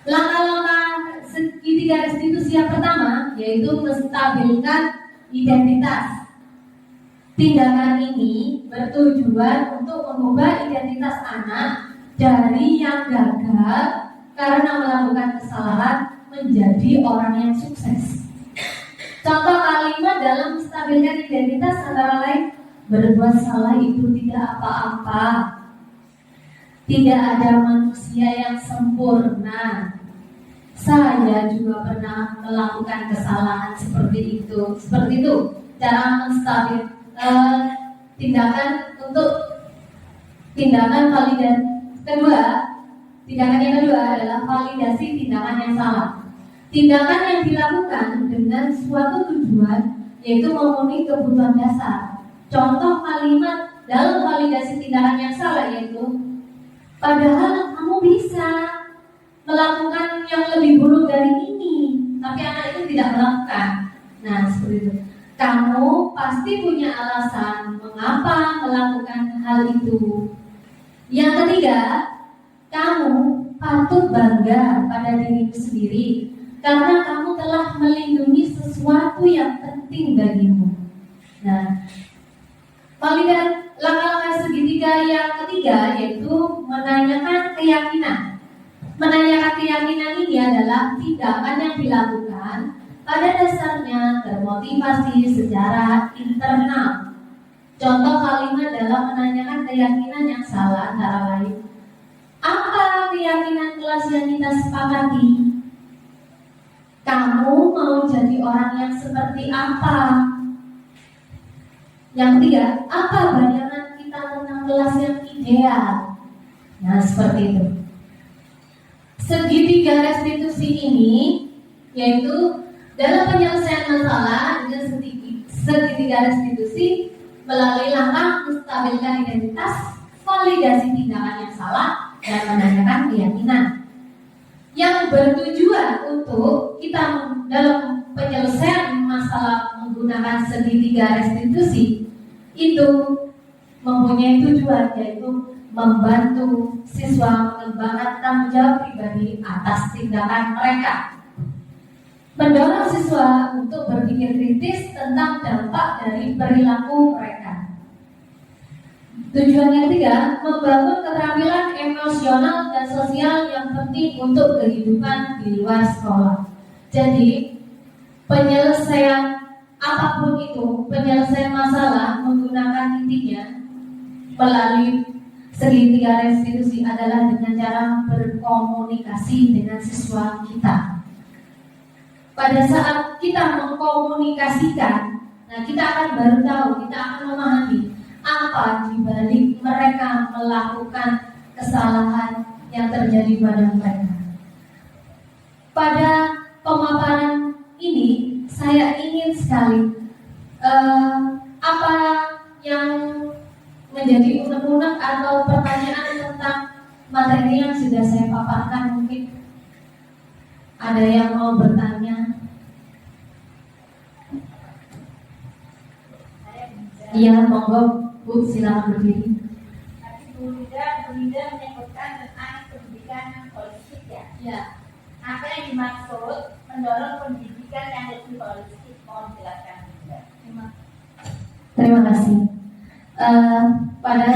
Langkah-langkah segitiga restitusi yang pertama yaitu menstabilkan identitas. Tindakan ini bertujuan untuk mengubah identitas anak dari yang gagal karena melakukan kesalahan menjadi orang yang sukses. Contoh kalimat dalam menstabilkan identitas antara lain: berbuat salah itu tidak apa-apa. Tidak ada manusia yang sempurna. Saya juga pernah melakukan kesalahan seperti itu. Seperti itu cara menstabil tindakan validasi kedua. Tindakan yang kedua adalah validasi tindakan yang salah. Tindakan yang dilakukan dengan suatu tujuan yaitu memenuhi kebutuhan dasar. Contoh kalimat dalam validasi tindakan yang salah yaitu, padahal kamu bisa melakukan yang lebih buruk dari ini, tapi anak itu tidak melakukan. Nah, seperti itu. Kamu pasti punya alasan mengapa melakukan hal itu. Yang ketiga, kamu patut bangga pada dirimu sendiri karena kamu telah melindungi sesuatu yang penting bagimu. Nah, langkah-langkah segitiga yang ketiga yaitu menanyakan keyakinan. Menanyakan keyakinan ini adalah tindakan yang dilakukan pada dasarnya termotivasi secara internal. Contoh kalimat dalam menanyakan keyakinan yang salah antara lain: apa keyakinan kelas yang kita sepakati? Kamu mau jadi orang yang seperti apa? Yang ketiga, apa bayangan kita tentang kelas yang ideal? Nah, seperti itu. Segitiga restitusi ini yaitu dalam penyelesaian masalah dengan segitiga restitusi melalui langkah menstabilkan identitas, validasi tindakan yang salah, dan menanyakan keyakinan yang bertujuan untuk kita dalam penyelesaian masalah menggunakan segitiga restitusi itu mempunyai tujuan yaitu membantu siswa mengembangkan tanggung jawab pribadi atas tindakan mereka, mendorong siswa untuk berpikir kritis tentang dampak dari perilaku mereka. Tujuan yang ketiga, membangun keterampilan emosional dan sosial yang penting untuk kehidupan di luar sekolah. Jadi, penyelesaian apapun itu, penyelesaian masalah menggunakan intinya melalui segitiga restitusi adalah dengan cara berkomunikasi dengan siswa kita. Pada saat kita mengkomunikasikan, nah kita akan baru tahu, kita akan memahami apa dibalik mereka melakukan kesalahan yang terjadi pada mereka. Pada pemaparan ini, saya ingin sekali apa yang menjadi unek unek-unek atau pertanyaan tentang materi yang sudah saya paparkan mungkin ada yang mau bertanya? Iya, monggo Bu, silakan berdiri. Tadi Bu Lida menyebutkan tentang pendidikan holistik ya. Ya. Apa yang dimaksud mendorong pendidikan yang lebih holistik? Mohon jelaskan juga. Terima kasih. Pada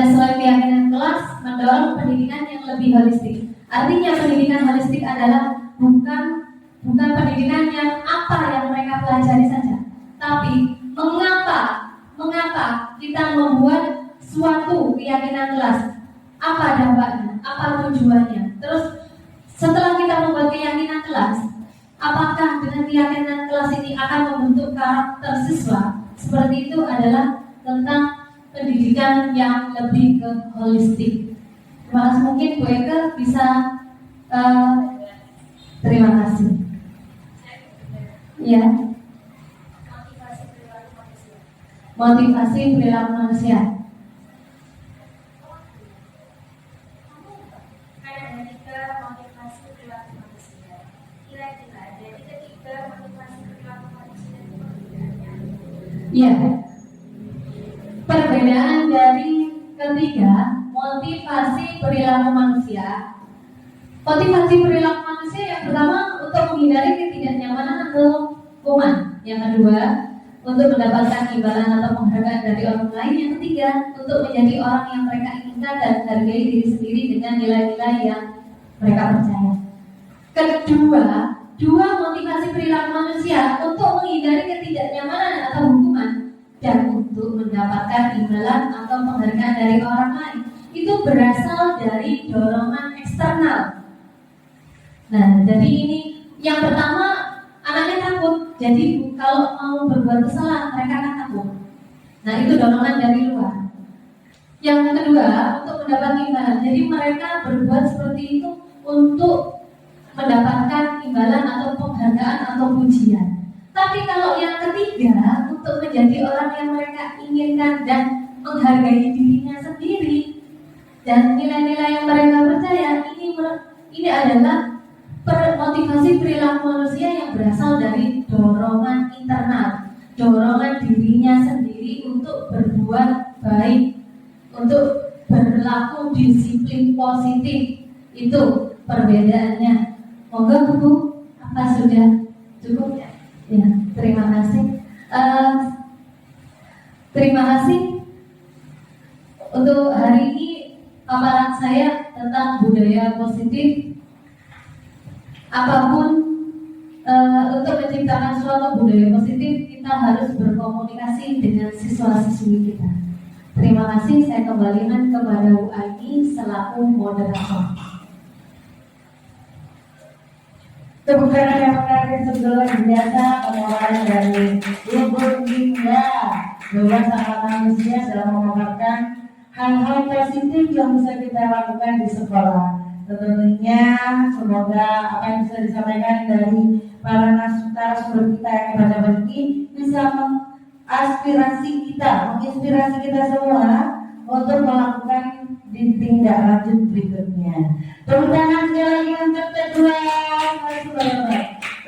slide keyakinan kelas mendorong pendidikan yang lebih holistik. Artinya pendidikan holistik adalah bukan pendidikan yang apa yang mereka pelajari saja, tapi mengapa kita membuat suatu keyakinan kelas, apa dampaknya, apa tujuannya. Terus setelah kita membuat keyakinan kelas, apakah dengan keyakinan kelas ini akan membentuk karakter siswa? Seperti itu adalah tentang pendidikan yang lebih ke holistik. Terima kasih, mungkin Bu Eka bisa terima kasih. Ya. Motivasi perilaku manusia. Ada tiga motivasi perilaku manusia. Kira-kira dari ketiga motivasi perilaku manusia itu perbedaannya. Ya. Perbedaan dari ketiga motivasi perilaku manusia. Motivasi perilaku manusia yang pertama untuk menghindari ketidaknyamanan atau kuman. Yang kedua, untuk mendapatkan imbalan atau penghargaan dari orang lain. Yang ketiga, untuk menjadi orang yang mereka inginkan dan hargai diri sendiri dengan nilai-nilai yang mereka percaya. Kedua, dua motivasi perilaku manusia untuk menghindari ketidaknyamanan atau hukuman dan untuk mendapatkan imbalan atau penghargaan dari orang lain itu berasal dari dorongan eksternal. Nah, jadi ini yang pertama, anaknya takut. Jadi kalau mau berbuat kesalahan mereka akan takut. Nah, itu dorongan dari luar. Yang kedua, untuk mendapat imbalan. Jadi mereka berbuat seperti itu untuk mendapatkan imbalan atau penghargaan atau pujian. Tapi kalau yang ketiga, untuk menjadi orang yang mereka inginkan dan menghargai dirinya sendiri dan nilai-nilai yang mereka percaya, ini adalah motivasi perilaku manusia yang berasal dari dorongan internal, dorongan dirinya sendiri untuk berbuat baik, untuk berlaku disiplin positif. Itu perbedaannya. Moga Bu, apa sudah cukup? Ya, terima kasih. Terima kasih untuk hari ini paparan saya tentang budaya positif. Apapun untuk menciptakan suatu budaya positif, kita harus berkomunikasi dengan siswa-siswi kita. Terima kasih, saya kembalikan kepada Bu Aini selaku moderator. Tepuk tangan yang menarik sebelum biasa pengeluaran dari Ibu Dinda bahwa sangat manusia dalam memaparkan hal-hal positif yang bisa kita lakukan di sekolah. Tentunya semoga apa yang bisa disampaikan dari para narasumber kita yang pada ini bisa menginspirasi kita semua untuk melakukan di tindak lanjut berikutnya. Tepuk tangan sekali lagi untuk kedua narasumber.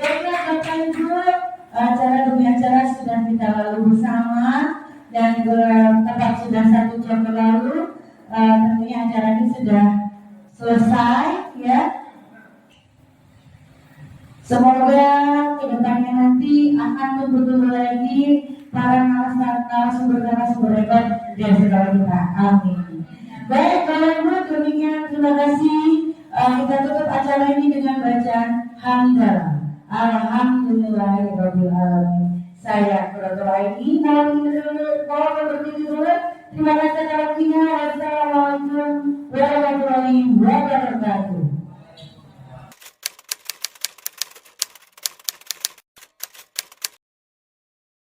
Baiklah Bapak Ibu, acara demi acara sudah kita lalui bersama dan tepat sudah 1 jam berlalu. Tentunya acara ini sudah selesai ya. Semoga kedepannya nanti akan tumbuh lagi para narasumber hebat di sekolah kita. Amin. Baik, Bapak Ibu, demikian terima kasih. Kita tutup acara ini dengan bacaan hamdalah. Alhamdulillahirabbil alamin. Saya Kurator ini malam ini mohon berdiri dulu. Terima kasih atas waktunya. Wassalamualaikum warahmatullahi wabarakatuh.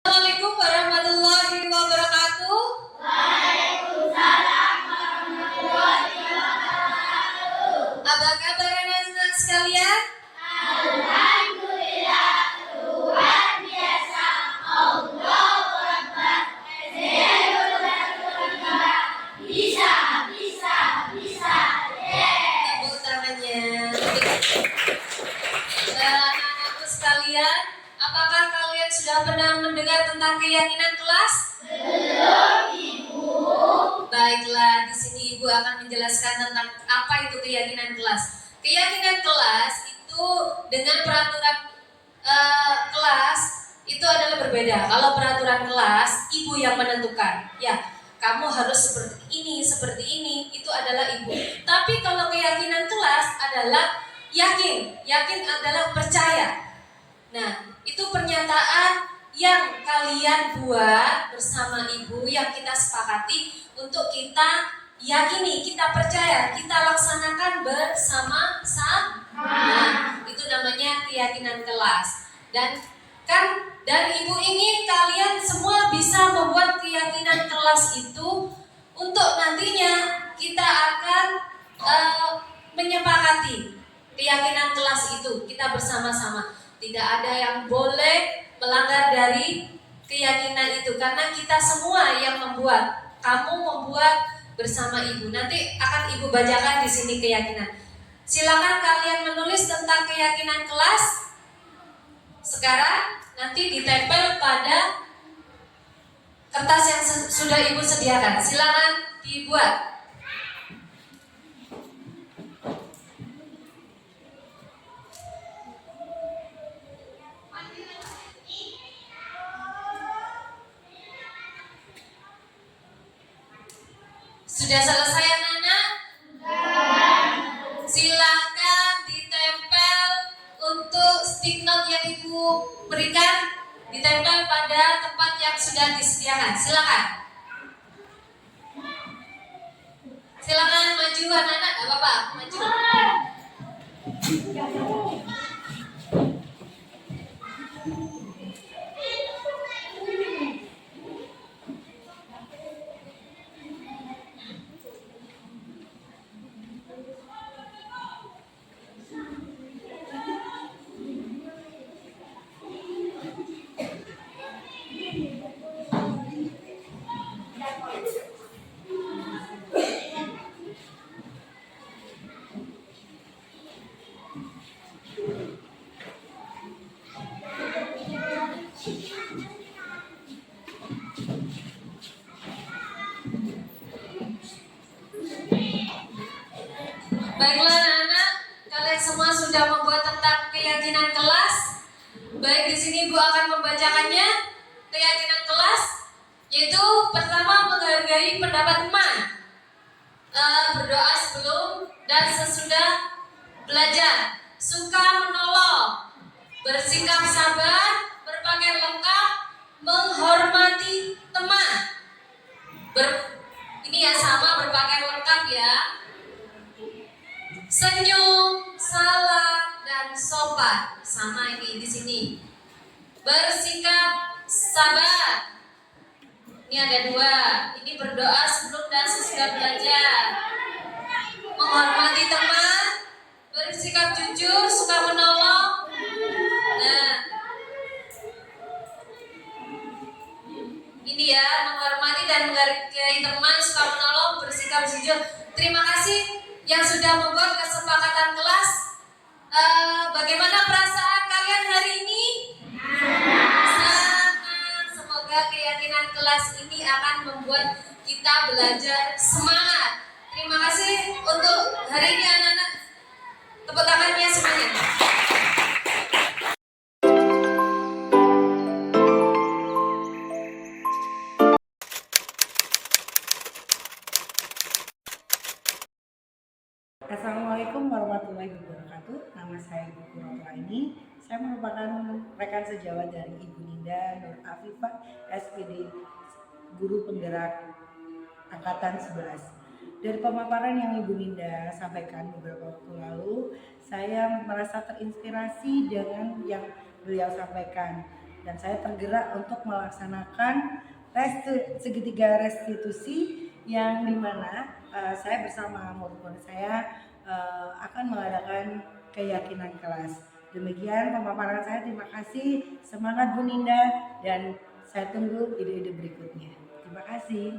Assalamualaikum warahmatullahi wabarakatuh. Waalaikumsalam warahmatullahi wabarakatuh. Apa kabar anak-anak sekalian? Alhamdulillah. kelas? Baiklah, di sini Ibu akan menjelaskan tentang apa itu keyakinan kelas. Keyakinan kelas itu dengan peraturan kelas itu adalah berbeda. Kalau peraturan kelas, Ibu yang menentukan. Ya, kamu harus seperti ini, itu adalah Ibu. Tapi kalau keyakinan kelas adalah yakin. Yakin adalah percaya. Nah, itu pernyataan yang kalian buat bersama Ibu, yang kita sepakati untuk kita yakini, kita percaya, kita laksanakan bersama-sama. Nah, itu namanya keyakinan kelas. Dan Ibu ingin kalian semua bisa membuat keyakinan kelas itu untuk nantinya kita akan menyepakati keyakinan kelas itu, kita bersama-sama. Tidak ada yang boleh melanggar dari keyakinan itu, karena kita semua yang membuat. Kamu membuat bersama Ibu. Nanti akan Ibu bacakan di sini keyakinan. Silakan kalian menulis tentang keyakinan kelas. Sekarang nanti ditempel pada kertas yang sudah Ibu sediakan. Silakan dibuat. Sudah selesai anak-anak? Silahkan ditempel untuk stick note yang Ibu berikan, ditempel pada tempat yang sudah disediakan. Silakan. Silakan maju anak-anak, gak apa-apa, maju. Baiklah anak-anak, kalian semua sudah membuat tentang keyakinan kelas. Baik, di sini Ibu akan membacakannya. Keyakinan kelas yaitu pertama, menghargai pendapat teman, berdoa sebelum dan sesudah belajar, suka menolong, bersikap sabar, berpakaian lengkap, menghormati teman. Ini ya sama, berpakaian lengkap ya. Senyum, salam, dan sopan. Sama ini di sini. Bersikap sabar. Ini ada dua. Ini berdoa sebelum dan sesudah belajar. Menghormati teman, bersikap jujur, suka menolong. Nah, ini ya, menghormati dan menghargai teman, suka menolong, bersikap jujur. Terima kasih yang sudah membuat kesepakatan kelas. Bagaimana perasaan kalian hari ini? Sangat. Semoga keyakinan kelas ini akan membuat kita belajar semangat. Terima kasih untuk hari ini anak-anak. Tepuk tangannya semuanya. Assalamualaikum warahmatullahi wabarakatuh. Nama saya Ibu Kurota ini. Saya merupakan rekan sejawat dari Ibu Ninda Nur Afifah, SPD Guru Penggerak Angkatan 11. Dari pemaparan yang Ibu Ninda sampaikan beberapa waktu lalu, saya merasa terinspirasi dengan yang beliau sampaikan. Dan saya tergerak untuk melaksanakan segitiga restitusi yang dimana saya bersama murid-murid saya akan mengadakan keyakinan kelas. Demikian pemaparan saya. Terima kasih. Semangat Bu Ninda, dan saya tunggu ide-ide berikutnya. Terima kasih.